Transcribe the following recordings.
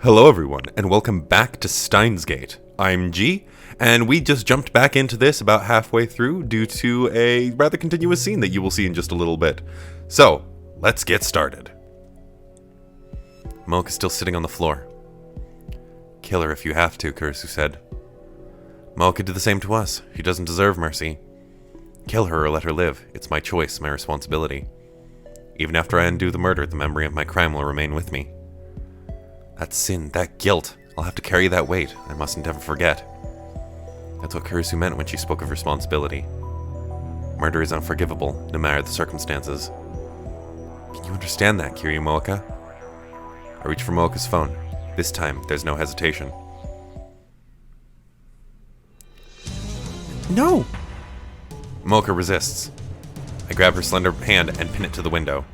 Hello everyone, and welcome back to Steins. I'm G, and we just jumped back into this about halfway through due to a rather continuous scene that you will see in just a little bit. So, let's get started. Milk is still sitting on the floor. Kill her if you have to, Kurisu said. Milk could do the same to us. She doesn't deserve mercy. Kill her or let her live. It's my choice, my responsibility. Even after I undo the murder, the memory of my crime will remain with me. That sin, that guilt, I'll have to carry that weight. I mustn't ever forget. That's what Kurisu meant when she spoke of responsibility. Murder is unforgivable, no matter the circumstances. Can you understand that, Kiryu Mooka? I reach for Mooka's phone. This time, there's no hesitation. No! Mooka resists. I grab her slender hand and pin it to the window.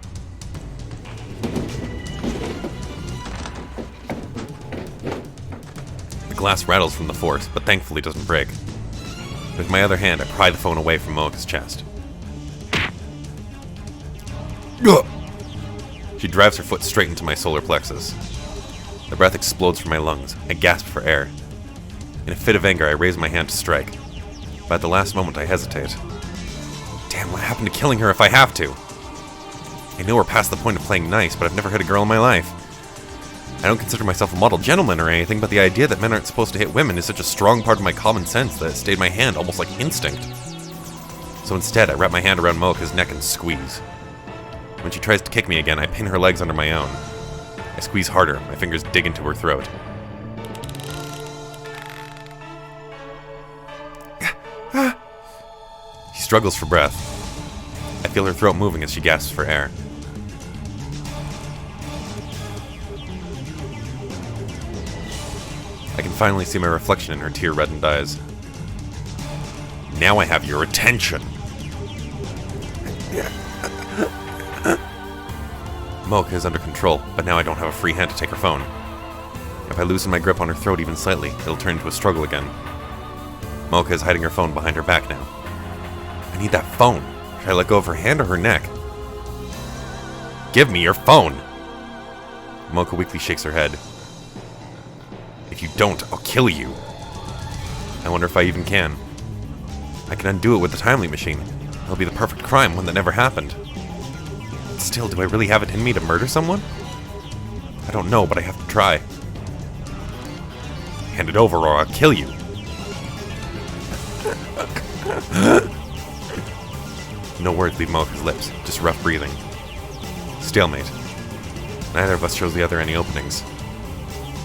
The glass rattles from the force, but thankfully doesn't break. With my other hand, I pry the phone away from Mooka's chest. She drives her foot straight into my solar plexus. The breath explodes from my lungs. I gasp for air. In a fit of anger, I raise my hand to strike. But at the last moment, I hesitate. Damn, what happened to killing her if I have to? I know we're past the point of playing nice, but I've never hit a girl in my life. I don't consider myself a model gentleman or anything, but the idea that men aren't supposed to hit women is such a strong part of my common sense that it stayed my hand almost like instinct. So instead, I wrap my hand around Mooka's neck and squeeze. When she tries to kick me again, I pin her legs under my own. I squeeze harder, my fingers dig into her throat. She struggles for breath. I feel her throat moving as she gasps for air. I can finally see my reflection in her tear-reddened eyes. Now I have your attention! Mooka is under control, but now I don't have a free hand to take her phone. If I loosen my grip on her throat even slightly, it'll turn into a struggle again. Mooka is hiding her phone behind her back now. I need that phone. Should I let go of her hand or her neck? Give me your phone! Mooka weakly shakes her head. If you don't, I'll kill you. I wonder if I even can. I can undo it with the Timely Machine. It'll be the perfect crime, one that never happened. Still, do I really have it in me to murder someone? I don't know, but I have to try. Hand it over or I'll kill you. No words leave Mooka's lips, just rough breathing. Stalemate. Neither of us shows the other any openings.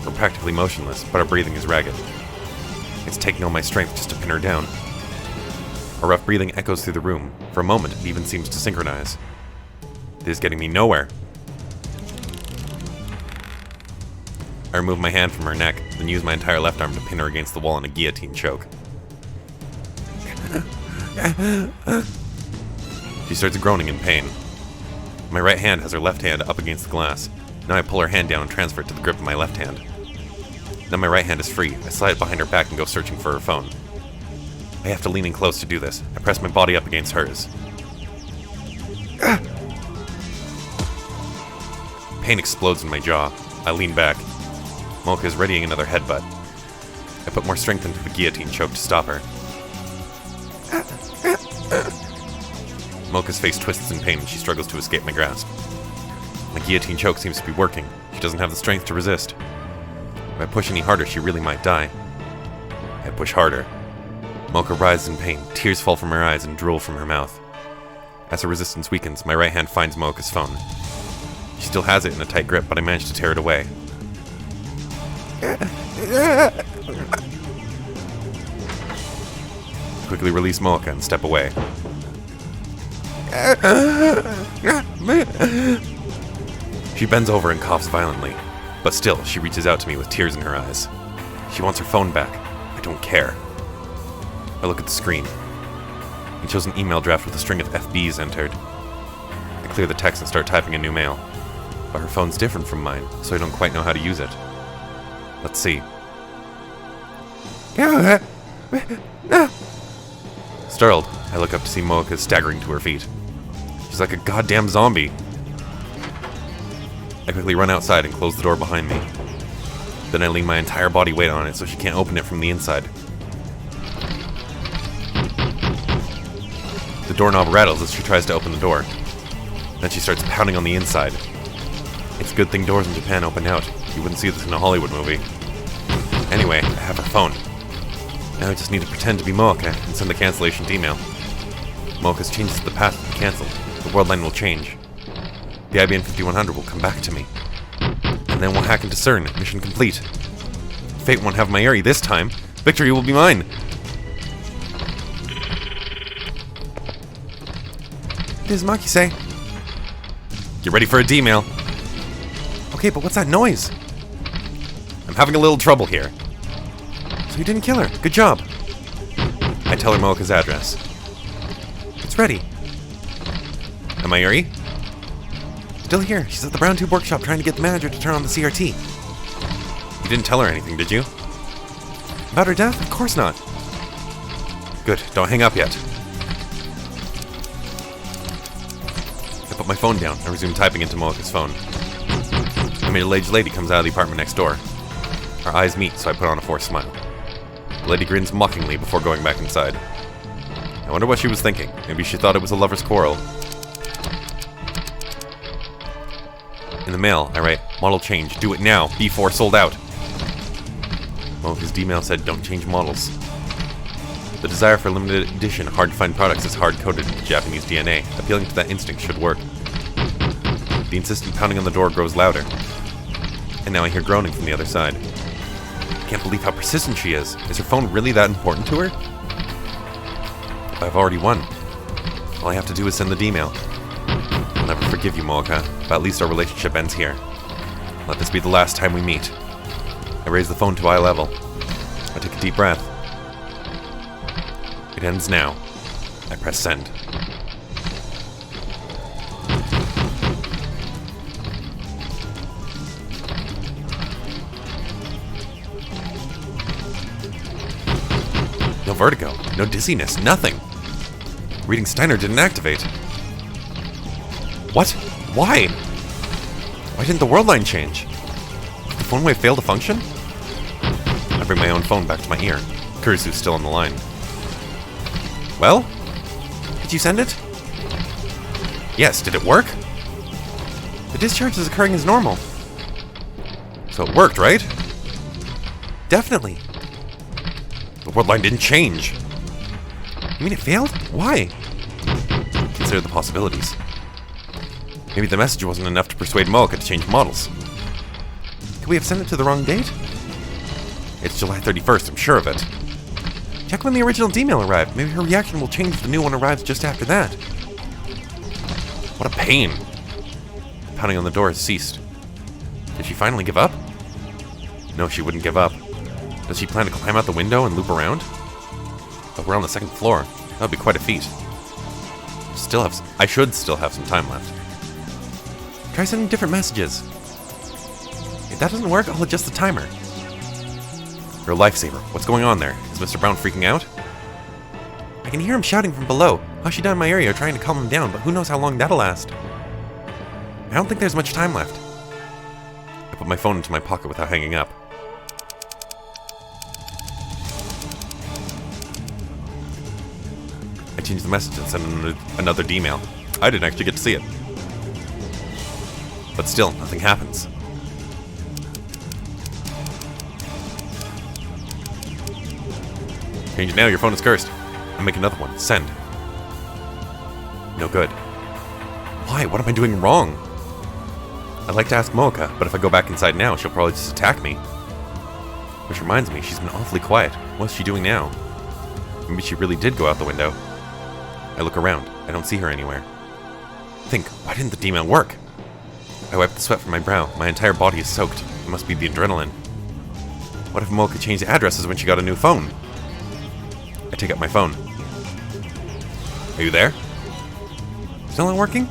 We're practically motionless, but our breathing is ragged. It's taking all my strength just to pin her down. Our rough breathing echoes through the room. For a moment, it even seems to synchronize. This is getting me nowhere. I remove my hand from her neck, then use my entire left arm to pin her against the wall in a guillotine choke. She starts groaning in pain. My right hand has her left hand up against the glass. Now I pull her hand down and transfer it to the grip of my left hand. Now my right hand is free. I slide it behind her back and go searching for her phone. I have to lean in close to do this. I press my body up against hers. Pain explodes in my jaw. I lean back. Mooka is readying another headbutt. I put more strength into the guillotine choke to stop her. Mooka's face twists in pain and she struggles to escape my grasp. My guillotine choke seems to be working. She doesn't have the strength to resist. If I push any harder, she really might die. I push harder. Mooka writhes in pain. Tears fall from her eyes and drool from her mouth. As her resistance weakens, my right hand finds Mooka's phone. She still has it in a tight grip, but I manage to tear it away. Quickly release Mooka and step away. She bends over and coughs violently, but still, she reaches out to me with tears in her eyes. She wants her phone back. I don't care. I look at the screen. It shows an email draft with a string of FBs entered. I clear the text and start typing a new mail. But her phone's different from mine, so I don't quite know how to use it. Let's see. Startled, I look up to see Mooka staggering to her feet. She's like a goddamn zombie. I quickly run outside and close the door behind me. Then I lean my entire body weight on it so she can't open it from the inside. The doorknob rattles as she tries to open the door. Then she starts pounding on the inside. It's a good thing doors in Japan open out. You wouldn't see this in a Hollywood movie. Anyway, I have her phone. Now I just need to pretend to be Mooka and send the cancellation email. Mooka's changes the path to be cancelled. The world line will change. The IBM 5100 will come back to me. And then we'll hack into CERN. Mission complete. Fate won't have my Eri this time. Victory will be mine. It is Maki-say. Get ready for a D-mail. Okay, but what's that noise? I'm having a little trouble here. So you didn't kill her. Good job. I tell her Mooka's address. It's ready. Am I Eri? Still here. She's at the Brown Tube Workshop trying to get the manager to turn on the CRT. You didn't tell her anything, did you? About her death? Of course not. Good. Don't hang up yet. I put my phone down and resume typing into Mooka's phone. A middle-aged lady comes out of the apartment next door. Our eyes meet, so I put on a forced smile. The lady grins mockingly before going back inside. I wonder what she was thinking. Maybe she thought it was a lover's quarrel. In the mail, I write, model change, do it now, B4 sold out. Mooka's D-mail said, don't change models. The desire for limited edition, hard-to-find products is hard-coded into Japanese DNA. Appealing to that instinct should work. The insistent pounding on the door grows louder. And now I hear groaning from the other side. I can't believe how persistent she is. Is her phone really that important to her? I've already won. All I have to do is send the D-mail. I'll never forgive you, Mooka, but at least our relationship ends here. Let this be the last time we meet. I raise the phone to eye level. I take a deep breath. It ends now. I press send. No vertigo, no dizziness, nothing. Reading Steiner didn't activate. What? Why? Why didn't the world line change? Did the phone wave fail to function? I bring my own phone back to my ear. Kurizu's still on the line. Well? Did you send it? Yes, did it work? The discharge is occurring as normal. So it worked, right? Definitely. The world line didn't change. You mean it failed? Why? Consider the possibilities. Maybe the message wasn't enough to persuade Mooka to change models. Could we have sent it to the wrong date? It's July 31st, I'm sure of it. Check when the original D-mail arrived. Maybe her reaction will change if the new one arrives just after that. What a pain. Pounding on the door has ceased. Did she finally give up? No, she wouldn't give up. Does she plan to climb out the window and loop around? But we're on the second floor. That would be quite a feat. I should still have some time left. Try sending different messages. If that doesn't work, I'll adjust the timer. You're a lifesaver. What's going on there? Is Mr. Brown freaking out? I can hear him shouting from below. Hoshi-dan and my area are trying to calm him down, but who knows how long that'll last. I don't think there's much time left. I put my phone into my pocket without hanging up. I change the message and send another D-mail. I didn't actually get to see it. But still, nothing happens. Change now, your phone is cursed. I make another one. Send. No good. Why? What am I doing wrong? I'd like to ask Mooka, but if I go back inside now, she'll probably just attack me. Which reminds me, she's been awfully quiet. What's she doing now? Maybe she really did go out the window. I look around. I don't see her anywhere. Think, why didn't the D-mail work? I wipe the sweat from my brow. My entire body is soaked. It must be the adrenaline. What if Mooka changed addresses when she got a new phone? I take up my phone. Are you there? Still not working?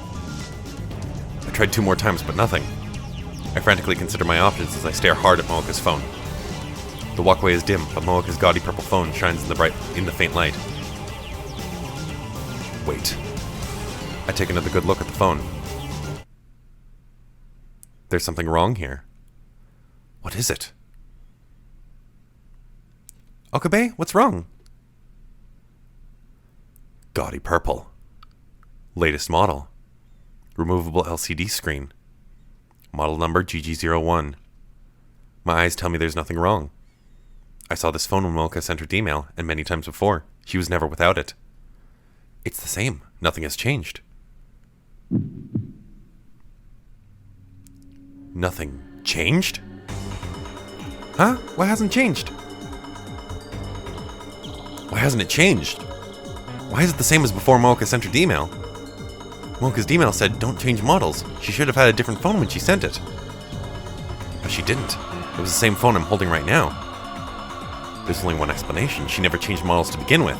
I tried 2 more times, but nothing. I frantically consider my options as I stare hard at Mooka's phone. The walkway is dim, but Mooka's gaudy purple phone shines in the faint light. Wait. I take another good look at the phone. There's something wrong here. What is it? Okabe, what's wrong? Gaudy purple. Latest model. Removable LCD screen. Model number GG01. My eyes tell me there's nothing wrong. I saw this phone when Mocha sent her email, and many times before. She was never without it. It's the same. Nothing has changed. Nothing changed? Huh? What hasn't changed? Why hasn't it changed? Why is it the same as before Mocha sent her email? Mocha's email said don't change models. She should have had a different phone when she sent it. But she didn't. It was the same phone I'm holding right now. There's only one explanation. She never changed models to begin with.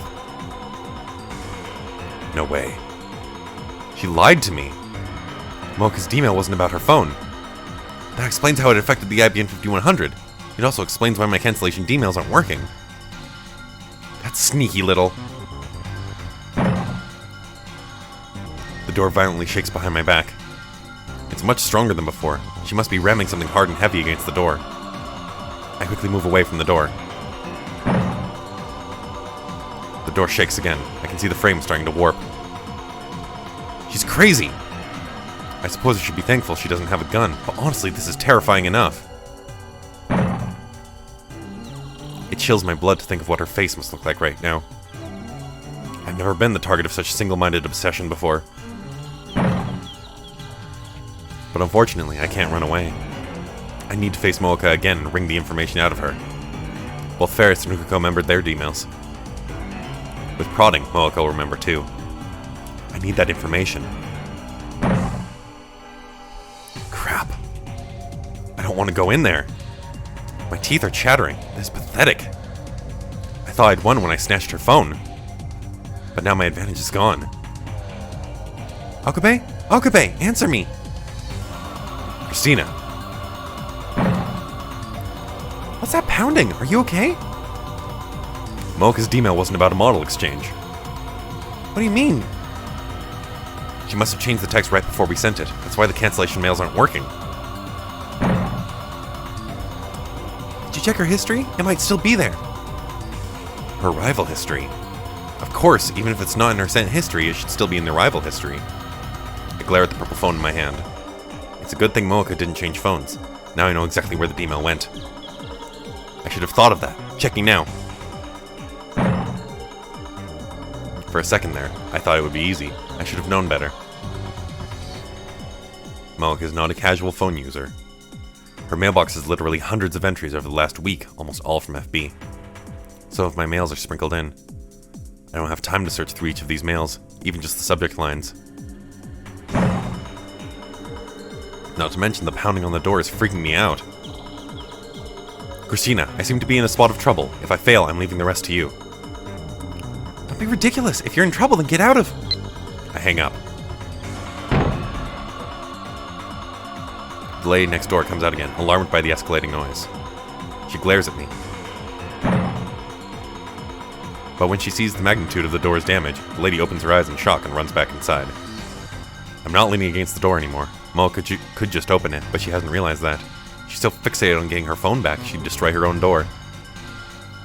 No way. She lied to me. Mocha's email wasn't about her phone. That explains how it affected the IBM 5100. It also explains why my cancellation emails aren't working. That's sneaky little. The door violently shakes behind my back. It's much stronger than before. She must be ramming something hard and heavy against the door. I quickly move away from the door. The door shakes again. I can see the frame starting to warp. She's crazy! I suppose I should be thankful she doesn't have a gun, but honestly, this is terrifying enough. It chills my blood to think of what her face must look like right now. I've never been the target of such single-minded obsession before. But unfortunately, I can't run away. I need to face Mooka again and wring the information out of her. Both Ferris and Hukako remembered their emails. With prodding, Mooka will remember too. I need that information. Crap. I don't want to go in there. My teeth are chattering. This is pathetic. I thought I'd won when I snatched her phone. But now my advantage is gone. Okabe? Okabe, answer me! Christina. What's that pounding? Are you okay? Mocha's email wasn't about a model exchange. What do you mean? She must have changed the text right before we sent it. That's why the cancellation mails aren't working. Did you check her history? It might still be there. Her arrival history? Of course, even if it's not in her sent history, it should still be in the arrival history. I glare at the purple phone in my hand. It's a good thing Mocha didn't change phones. Now I know exactly where the email went. I should have thought of that. Checking now. For a second there, I thought it would be easy. I should have known better. Mocha is not a casual phone user. Her mailbox has literally hundreds of entries over the last week, almost all from FB. Some of my mails are sprinkled in. I don't have time to search through each of these mails, even just the subject lines. Not to mention the pounding on the door is freaking me out. Christina, I seem to be in a spot of trouble. If I fail, I'm leaving the rest to you. Don't be ridiculous. If you're in trouble, then get out of... I hang up. The lady next door comes out again, alarmed by the escalating noise. She glares at me. But when she sees the magnitude of the door's damage, the lady opens her eyes in shock and runs back inside. I'm not leaning against the door anymore. Mocha could just open it, but she hasn't realized that. She's so fixated on getting her phone back, she'd destroy her own door.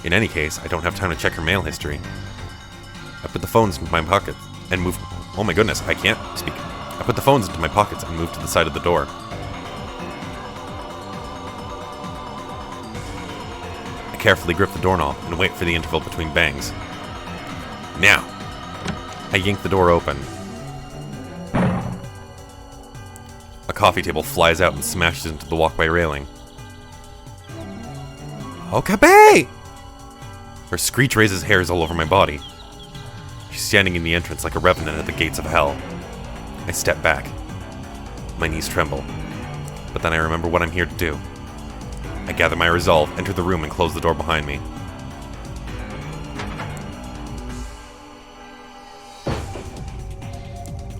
In any case, I don't have time to check her mail history. I put the phones into my pockets and move... Oh my goodness, I can't speak. I put the phones into my pockets and moved to the side of the door. I carefully grip the doorknob and wait for the interval between bangs. Now! I yank the door open. A coffee table flies out and smashes into the walkway railing. Okabe! Her screech raises hairs all over my body. She's standing in the entrance like a revenant at the gates of hell. I step back. My knees tremble. But then I remember what I'm here to do. I gather my resolve, enter the room, and close the door behind me.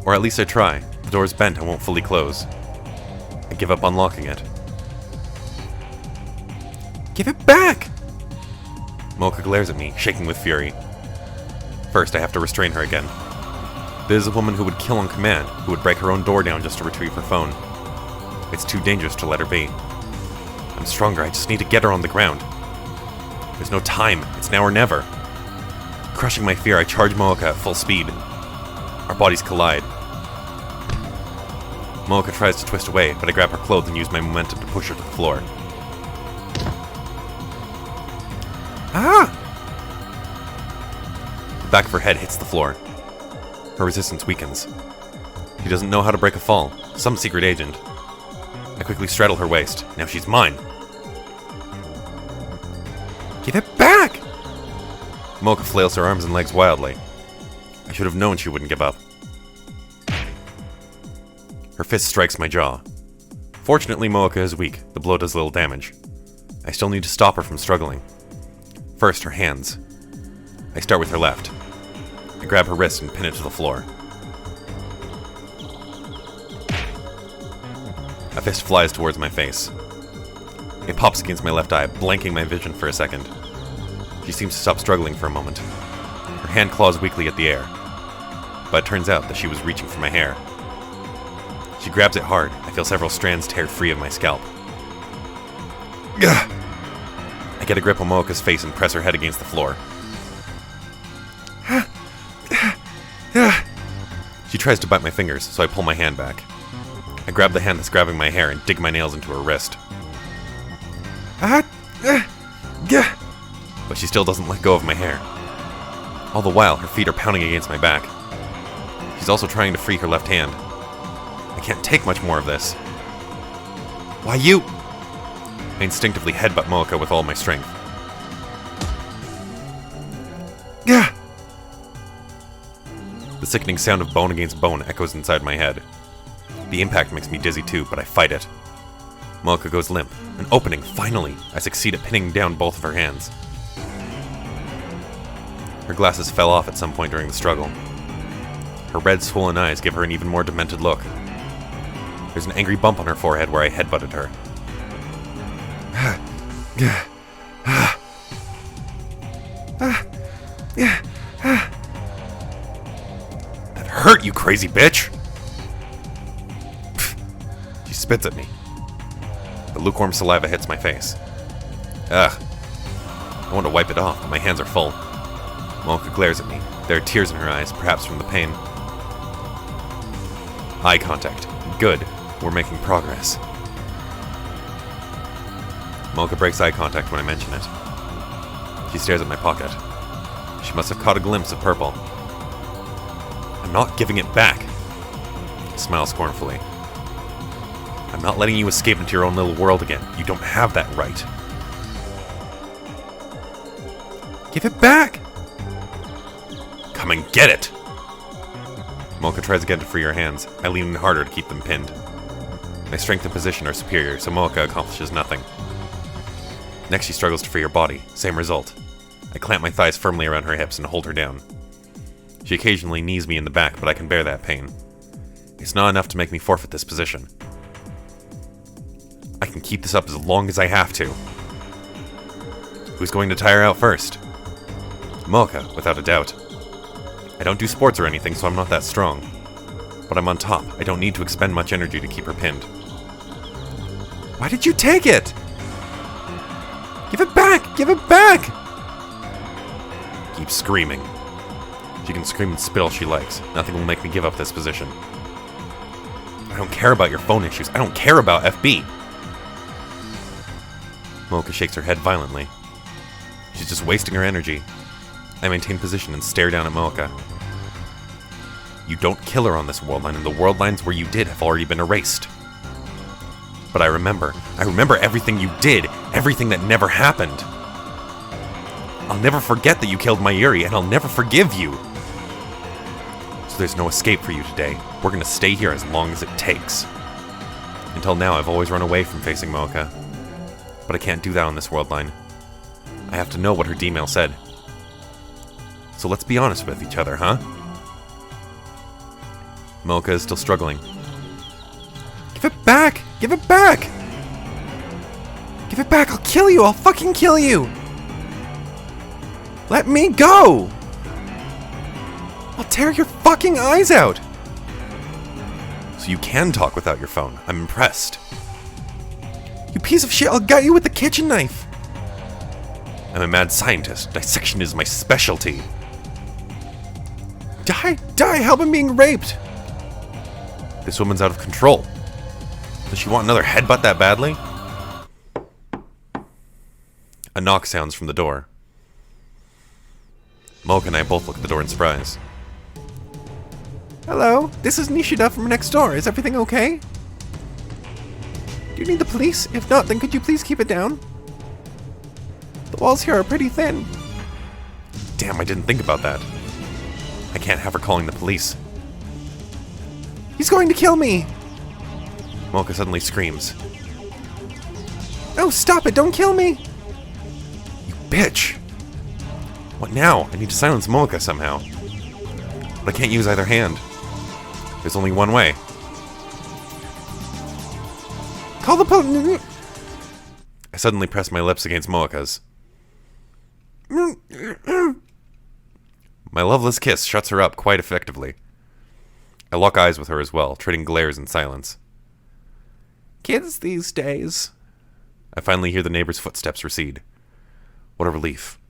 Or at least I try. The door's bent and won't fully close. I give up unlocking it. Give it back! Mocha glares at me, shaking with fury. First, I have to restrain her again. This is a woman who would kill on command, who would break her own door down just to retrieve her phone. It's too dangerous to let her be. I'm stronger, I just need to get her on the ground. There's no time. It's now or never. Crushing my fear, I charge Moeka at full speed. Our bodies collide. Moeka tries to twist away, but I grab her clothes and use my momentum to push her to the floor. Ah! The back of her head hits the floor. Her resistance weakens. She doesn't know how to break a fall. Some secret agent. I quickly straddle her waist. Now she's mine. Give it back! Moeka flails her arms and legs wildly. I should have known she wouldn't give up. Her fist strikes my jaw. Fortunately, Moeka is weak. The blow does little damage. I still need to stop her from struggling. First, her hands. I start with her left. I grab her wrist and pin it to the floor. A fist flies towards my face. It pops against my left eye, blanking my vision for a second. She seems to stop struggling for a moment. Her hand claws weakly at the air. But it turns out that she was reaching for my hair. She grabs it hard. I feel several strands tear free of my scalp. Gah! I get a grip on Moeka's face and press her head against the floor. She tries to bite my fingers, so I pull my hand back. I grab the hand that's grabbing my hair and dig my nails into her wrist. But she still doesn't let go of my hair. All the while, her feet are pounding against my back. She's also trying to free her left hand. I can't take much more of this. Why you? I instinctively headbutt Moeka with all my strength. Gah! The sickening sound of bone against bone echoes inside my head. The impact makes me dizzy too, but I fight it. Moeka goes limp. An opening, finally! I succeed at pinning down both of her hands. Her glasses fell off at some point during the struggle. Her red, swollen eyes give her an even more demented look. There's an angry bump on her forehead where I headbutted her. That hurt, you crazy bitch! She spits at me. The lukewarm saliva hits my face. Ugh. I want to wipe it off, but my hands are full. Moeka glares at me. There are tears in her eyes, perhaps from the pain. Eye contact. Good. We're making progress. Moeka breaks eye contact when I mention it. She stares at my pocket. She must have caught a glimpse of purple. I'm not giving it back. I smile scornfully. I'm not letting you escape into your own little world again. You don't have that right. Give it back! Come and get it! Moeka tries again to free her hands. I lean in harder to keep them pinned. My strength and position are superior, so Moeka accomplishes nothing. Next she struggles to free her body. Same result. I clamp my thighs firmly around her hips and hold her down. She occasionally knees me in the back, but I can bear that pain. It's not enough to make me forfeit this position. I can keep this up as long as I have to. Who's going to tire out first? Moeka, without a doubt. I don't do sports or anything, so I'm not that strong. But I'm on top. I don't need to expend much energy to keep her pinned. Why did you take it? Give it back! Give it back! Keep screaming. She can scream and spit all she likes. Nothing will make me give up this position. I don't care about your phone issues. I don't care about FB. Moeka shakes her head violently. She's just wasting her energy. I maintain position and stare down at Moeka. You don't kill her on this world line, and the world lines where you did have already been erased. But I remember everything you did, everything that never happened. I'll never forget that you killed Mayuri, and I'll never forgive you. So there's no escape for you today. We're gonna stay here as long as it takes. Until now, I've always run away from facing Moeka. But I can't do that on this world line. I have to know what her D-mail said. So let's be honest with each other, huh? Moeka is still struggling. Give it back! Give it back! Give it back! I'll kill you! I'll fucking kill you! Let me go! I'll tear your fucking eyes out! So you can talk without your phone. I'm impressed. You piece of shit, I'll gut you with the kitchen knife! I'm a mad scientist. Dissection is my specialty. Die, help, I'm being raped! This woman's out of control. Does she want another headbutt that badly? A knock sounds from the door. Mocha and I both look at the door in surprise. Hello, this is Nishida from next door. Is everything okay? Do you need the police? If not, then could you please keep it down? The walls here are pretty thin. Damn, I didn't think about that. I can't have her calling the police. He's going to kill me! Mocha suddenly screams. Oh, stop it! Don't kill me! You bitch! What now? I need to silence Mocha somehow. But I can't use either hand. There's only one way. Call the police! I suddenly press my lips against Mocha's. My loveless kiss shuts her up quite effectively. I lock eyes with her as well, trading glares in silence. Kids these days. I finally hear the neighbor's footsteps recede. What a relief.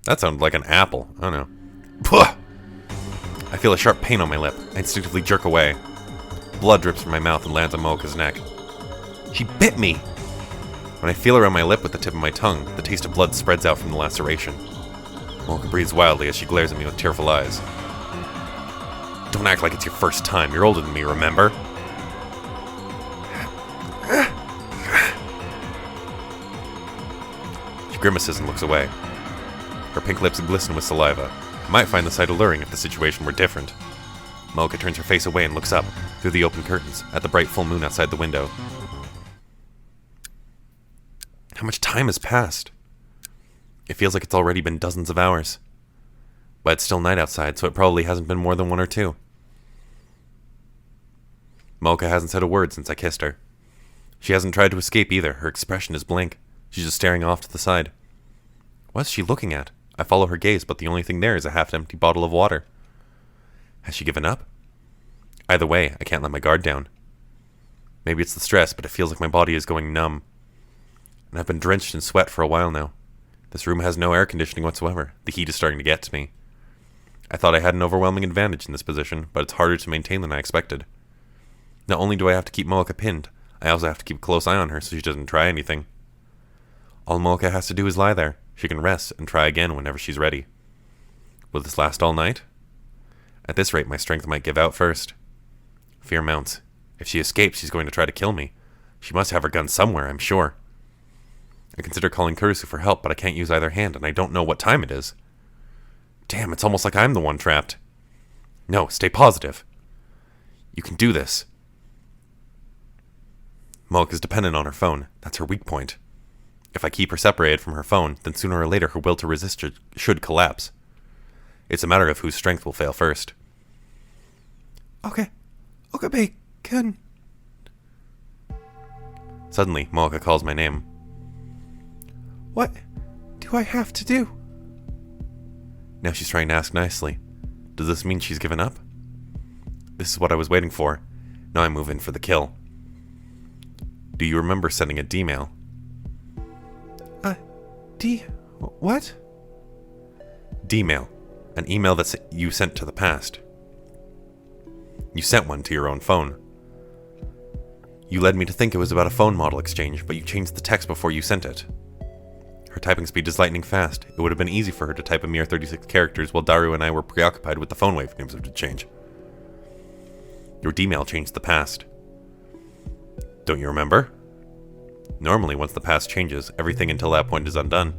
That sounded like an apple. I don't know. Puh! I feel a sharp pain on my lip. I instinctively jerk away. Blood drips from my mouth and lands on Mocha's neck. She bit me! When I feel around my lip with the tip of my tongue, the taste of blood spreads out from the laceration. Mocha breathes wildly as she glares at me with tearful eyes. Don't act like it's your first time. You're older than me, remember? She grimaces and looks away. Her pink lips glisten with saliva. I might find the sight alluring if the situation were different. Mocha turns her face away and looks up, through the open curtains, at the bright full moon outside the window. How much time has passed? It feels like it's already been dozens of hours. But it's still night outside, so it probably hasn't been more than 1 or 2. Mocha hasn't said a word since I kissed her. She hasn't tried to escape either. Her expression is blank. She's just staring off to the side. What is she looking at? I follow her gaze, but the only thing there is a half-empty bottle of water. Has she given up? Either way, I can't let my guard down. Maybe it's the stress, but it feels like my body is going numb. And I've been drenched in sweat for a while now. This room has no air conditioning whatsoever. The heat is starting to get to me. I thought I had an overwhelming advantage in this position, but it's harder to maintain than I expected. Not only do I have to keep Mocha pinned, I also have to keep a close eye on her so she doesn't try anything. All Mocha has to do is lie there. She can rest and try again whenever she's ready. Will this last all night? At this rate, my strength might give out first. Fear mounts. If she escapes, she's going to try to kill me. She must have her gun somewhere, I'm sure. I consider calling Kurisu for help, but I can't use either hand, and I don't know what time it is. Damn, it's almost like I'm the one trapped. No, stay positive. You can do this. Mocha is dependent on her phone. That's her weak point. If I keep her separated from her phone, then sooner or later her will to resist should collapse. It's a matter of whose strength will fail first. Okay, bacon. Suddenly, Mocha calls my name. What do I have to do? Now she's trying to ask nicely. Does this mean she's given up? This is what I was waiting for. Now I move in for the kill. Do you remember sending a D-mail? What? D-mail. An email that you sent to the past. You sent one to your own phone. You led me to think it was about a phone model exchange, but you changed the text before you sent it. Her typing speed is lightning fast. It would have been easy for her to type a mere 36 characters while Daru and I were preoccupied with the phone waveforms of the change. Your D-mail changed the past. Don't you remember? Normally, once the past changes, everything until that point is undone.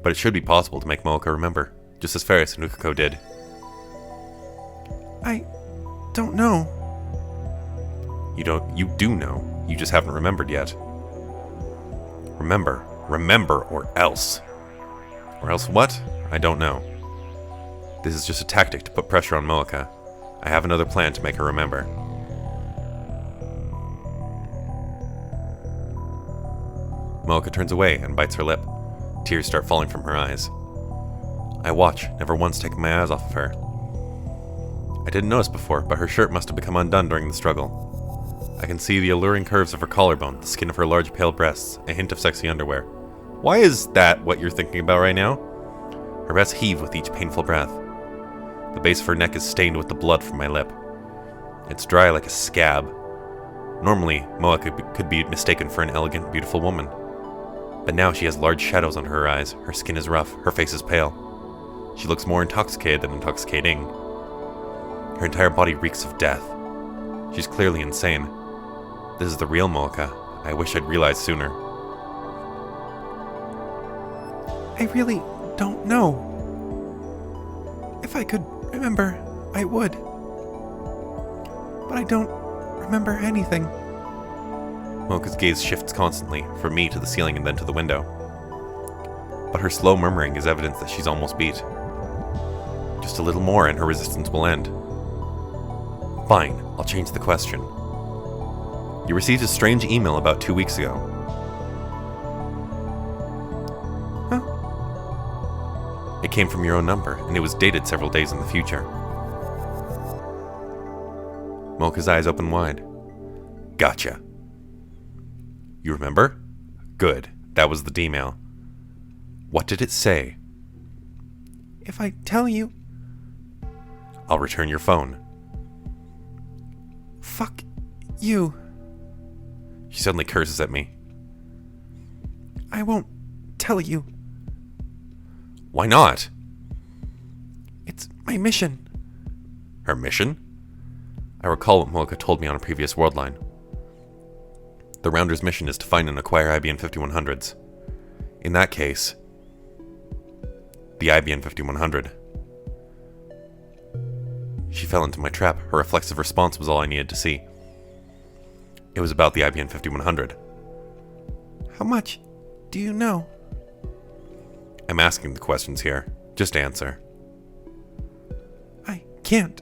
But it should be possible to make Mocha remember, just as Ferris and Ukiko did. I don't know. You do know. You just haven't remembered yet. Remember or else. Or else what? I don't know. This is just a tactic to put pressure on Mocha. I have another plan to make her remember. Mocha turns away and bites her lip. Tears start falling from her eyes. I watch, never once taking my eyes off of her. I didn't notice before, but her shirt must have become undone during the struggle. I can see the alluring curves of her collarbone, the skin of her large pale breasts, a hint of sexy underwear. Why is that what you're thinking about right now? Her breasts heave with each painful breath. The base of her neck is stained with the blood from my lip. It's dry like a scab. Normally, Moa could be mistaken for an elegant, beautiful woman. But now she has large shadows under her eyes, her skin is rough, her face is pale. She looks more intoxicated than intoxicating. Her entire body reeks of death. She's clearly insane. This is the real Mocha. I wish I'd realized sooner. I really don't know. If I could remember, I would. But I don't remember anything. Mocha's gaze shifts constantly, from me to the ceiling and then to the window. But her slow murmuring is evidence that she's almost beat. Just a little more and her resistance will end. Fine, I'll change the question. You received a strange email about 2 weeks ago. Huh? It came from your own number, and it was dated several days in the future. Mocha's eyes open wide. Gotcha. You remember? Good, that was the D-mail. What did it say? If I tell you... I'll return your phone. Fuck you. She suddenly curses at me. I won't tell you. Why not? It's my mission. Her mission? I recall what Mocha told me on a previous world line. The Rounder's mission is to find and acquire IBN 5100s. In that case, the IBN 5100. She fell into my trap. Her reflexive response was all I needed to see. It was about the IBN 5100. How much do you know? I'm asking the questions here. Just answer. I can't.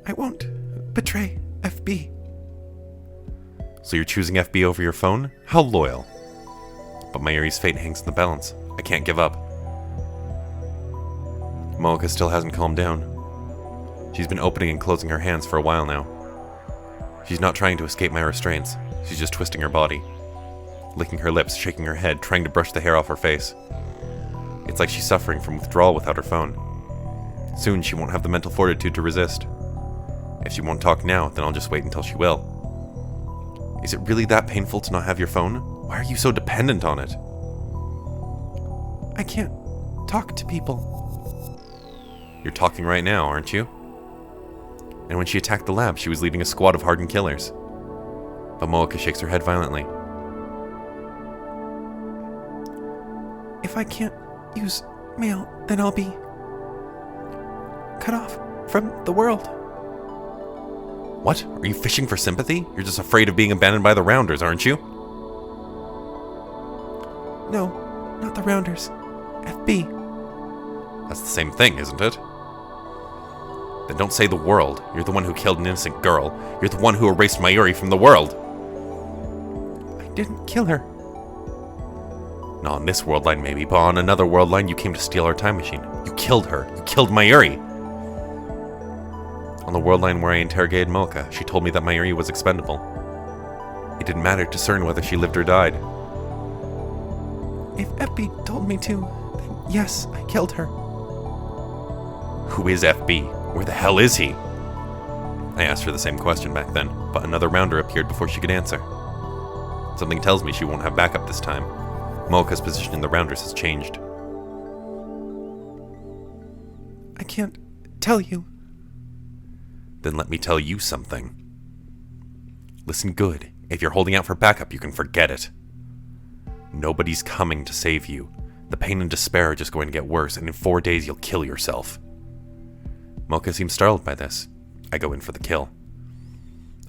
I won't betray FB. So you're choosing FB over your phone? How loyal. But Mayuri's fate hangs in the balance. I can't give up. Mocha still hasn't calmed down. She's been opening and closing her hands for a while now. She's not trying to escape my restraints. She's just twisting her body. Licking her lips, shaking her head, trying to brush the hair off her face. It's like she's suffering from withdrawal without her phone. Soon she won't have the mental fortitude to resist. If she won't talk now, then I'll just wait until she will. Is it really that painful to not have your phone? Why are you so dependent on it? I can't talk to people. You're talking right now, aren't you? And when she attacked the lab, she was leading a squad of hardened killers. But Mocha shakes her head violently. If I can't use mail, then I'll be cut off from the world. What? Are you fishing for sympathy? You're just afraid of being abandoned by the Rounders, aren't you? No, not the Rounders. FB. That's the same thing, isn't it? Then don't say the world. You're the one who killed an innocent girl. You're the one who erased Mayuri from the world. I didn't kill her. Not on this world line maybe, but on another world line you came to steal our time machine. You killed her. You killed Mayuri. On the world line where I interrogated Mocha, she told me that Mayuri was expendable. It didn't matter to CERN whether she lived or died. If FB told me to, then yes, I killed her. Who is FB? Where the hell is he? I asked her the same question back then, but another Rounder appeared before she could answer. Something tells me she won't have backup this time. Mocha's position in the Rounders has changed. I can't tell you. Then let me tell you something. Listen good. If you're holding out for backup, you can forget it. Nobody's coming to save you. The pain and despair are just going to get worse, and in 4 days you'll kill yourself. Mocha seems startled by this. I go in for the kill.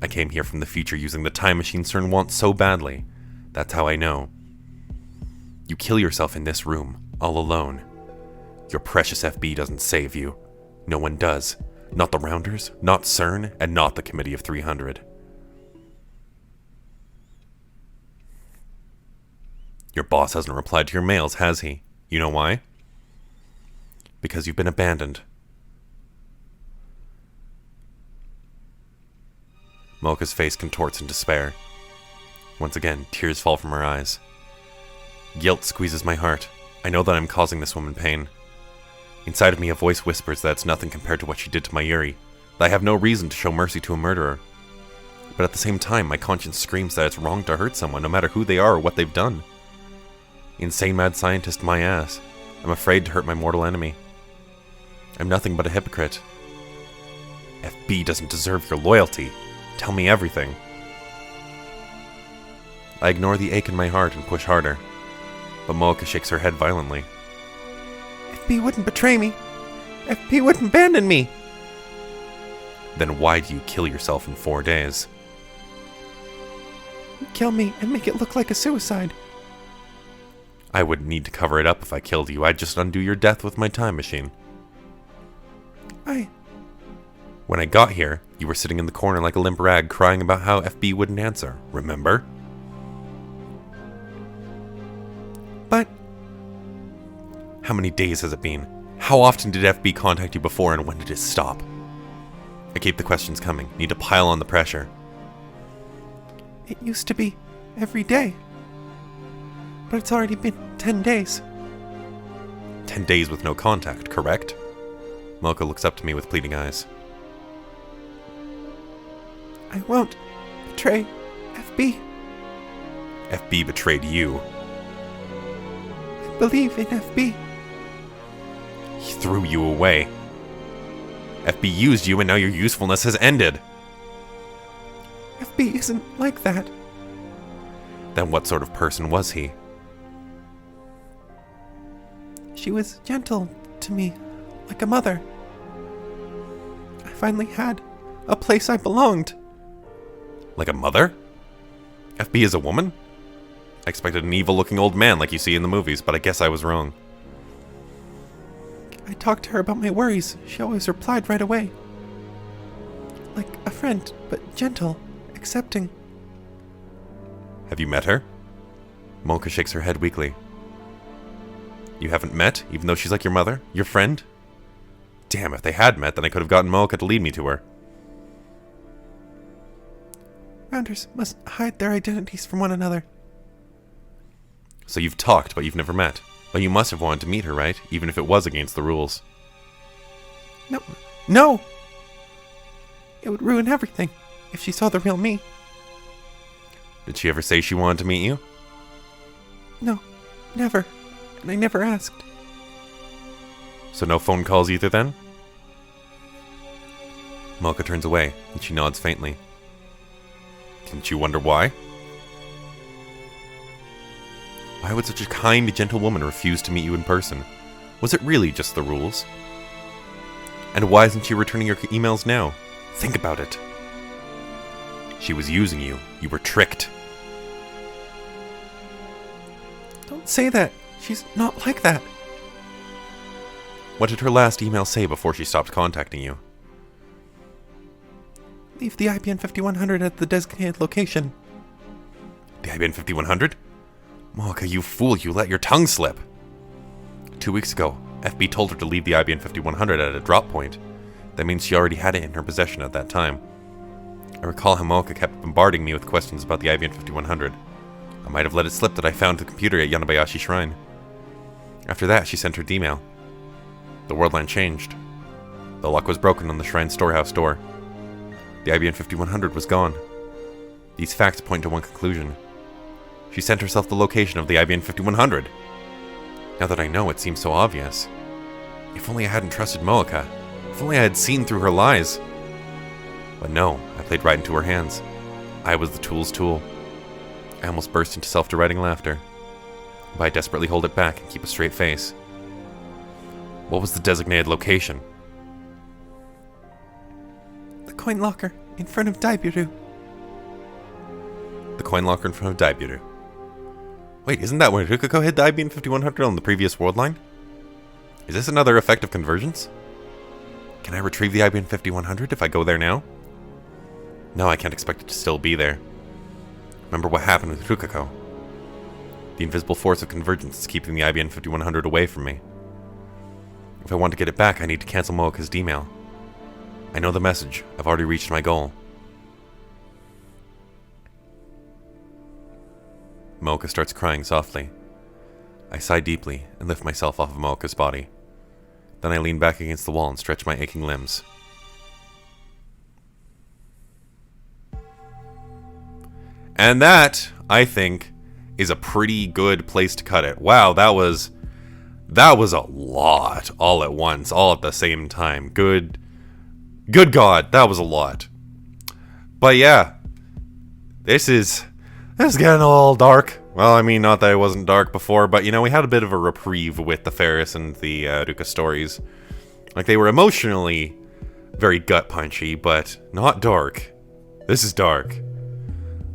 I came here from the future using the time machine CERN wants so badly. That's how I know. You kill yourself in this room, all alone. Your precious FB doesn't save you. No one does. Not the Rounders, not CERN, and not the Committee of 300. Your boss hasn't replied to your mails, has he? You know why? Because you've been abandoned. Mocha's face contorts in despair. Once again, tears fall from her eyes. Guilt squeezes my heart. I know that I'm causing this woman pain. Inside of me, a voice whispers that it's nothing compared to what she did to my Yuri, that I have no reason to show mercy to a murderer. But at the same time, my conscience screams that it's wrong to hurt someone, no matter who they are or what they've done. Insane mad scientist my ass. I'm afraid to hurt my mortal enemy. I'm nothing but a hypocrite. FB doesn't deserve your loyalty. Tell me everything. I ignore the ache in my heart and push harder, but Mocha shakes her head violently. FB wouldn't betray me. FB wouldn't abandon me. Then why do you kill yourself in 4 days? Kill me and make it look like a suicide. I wouldn't need to cover it up if I killed you. I'd just undo your death with my time machine. When I got here, you were sitting in the corner like a limp rag crying about how FB wouldn't answer, remember? But... How many days has it been? How often did FB contact you before, and when did it stop? I keep the questions coming, need to pile on the pressure. It used to be every day. But it's already been 10 days. 10 days with no contact, correct? Mocha looks up to me with pleading eyes. I won't betray FB. FB betrayed you. I believe in FB. He threw you away. FB used you and now your usefulness has ended. FB isn't like that. Then what sort of person was he? She was gentle to me, like a mother. I finally had a place I belonged. Like a mother? FB is a woman? I expected an evil-looking old man like you see in the movies, but I guess I was wrong. I talked to her about my worries. She always replied right away. Like a friend, but gentle, accepting. Have you met her? Mocha shakes her head weakly. You haven't met, even though she's like your mother? Your friend? Damn, if they had met, then I could have gotten Mocha to lead me to her. Rounders must hide their identities from one another. So you've talked, but you've never met. But you must have wanted to meet her, right? Even if it was against the rules. No! It would ruin everything if she saw the real me. Did she ever say she wanted to meet you? No, never. And I never asked. So no phone calls either then? Mocha turns away, and she nods faintly. Didn't you wonder why? Why would such a kind, gentle woman refuse to meet you in person? Was it really just the rules? And why isn't she returning your emails now? Think about it. She was using you. You were tricked. Don't say that. She's not like that. What did her last email say before she stopped contacting you? Leave the IBN 5100 at the designated location. The IBN 5100? Mocha, you fool, you let your tongue slip. 2 weeks ago, FB told her to leave the IBN 5100 at a drop point. That means she already had it in her possession at that time. I recall how Mocha kept bombarding me with questions about the IBN 5100. I might have let it slip that I found the computer at Yanabayashi Shrine. After that, she sent her email. The world line changed. The lock was broken on the Shrine storehouse door. The IBN 5100 was gone. These facts point to one conclusion. She sent herself the location of the IBN 5100. Now that I know, it seems so obvious. If only I hadn't trusted Mocha. If only I had seen through her lies. But no, I played right into her hands. I was the tool's tool. I almost burst into self-deriding laughter. But I desperately hold it back and keep a straight face. What was the designated location? The coin locker in front of Daiburu. The coin locker in front of Daiburu. Wait, isn't that where Rukako hid the IBN 5100 on the previous world line? Is this another effect of convergence? Can I retrieve the IBN 5100 if I go there now? No, I can't expect it to still be there. Remember what happened with Rukako. The invisible force of convergence is keeping the IBN 5100 away from me. If I want to get it back, I need to cancel Mocha's email. I know the message. I've already reached my goal. Mocha starts crying softly. I sigh deeply and lift myself off of Mocha's body. Then I lean back against the wall and stretch my aching limbs. And that, I think, is a pretty good place to cut it. Wow, that was a lot all at once, all at the same time. Good God, that was a lot. But yeah, this is getting all dark. Well, I mean, not that it wasn't dark before, but, you know, we had a bit of a reprieve with the Ferris and the Ruka stories. Like, they were emotionally very gut-punchy, but not dark. This is dark.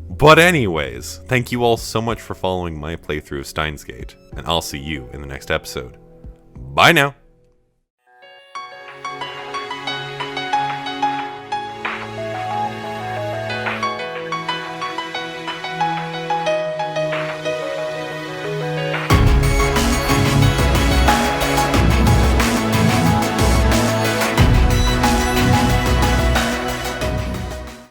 But anyways, thank you all so much for following my playthrough of Steins Gate, and I'll see you in the next episode. Bye now!